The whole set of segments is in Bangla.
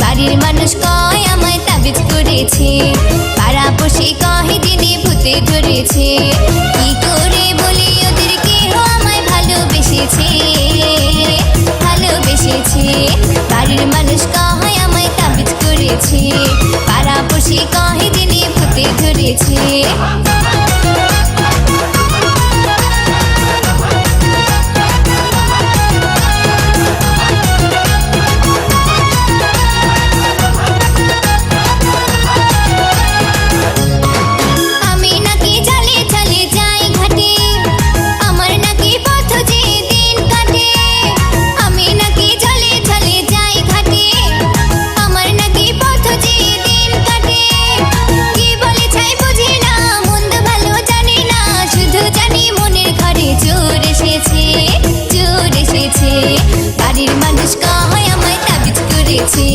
বাড়ির মানুষ কয় আমায় তাবিজ করেছে, পাড়াপড়শি কহে দিনে ভূতে ধরেছে। কি করে বলি ওদের কেহ আমায় ভালোবেসেছে, ভালোবেসেছে। বাড়ির মানুষ কয় আমায় তাবিজ করেছে, পাড়াপড়শি কহে দিনে ভূতে ধরেছে। বাড়ির মানুষ কয় আমায় তাবিজ করেছে,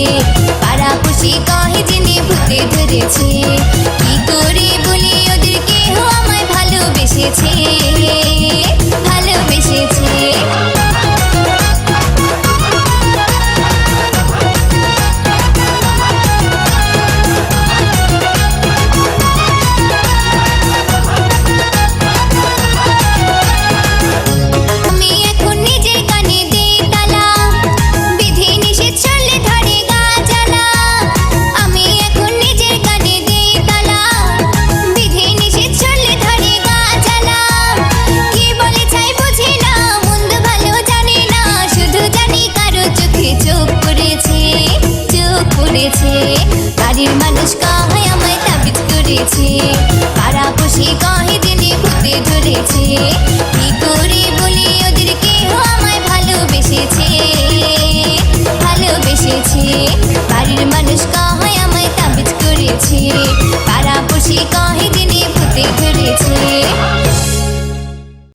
পাড়াপড়শি কহে দিনে ভূতে ধরেছে। কি করে বলি ওদের কেহ আমায় ভালোবেসেছে, ভালোবেসেছে। বাড়ির মানুষ কয় আমায় তাবিজ করেছে, পাড়াপড়শি কহে দিনে ভূতে ধরেছে। কি করে বলি ওদের কেহ আমায় ভালোবেসেছে, ভালোবেসেছে। বাড়ির মানুষ কয় আমায় তাবিজ করেছে, পাড়াপড়শি কহে দিনে ভূতে ধরেছে।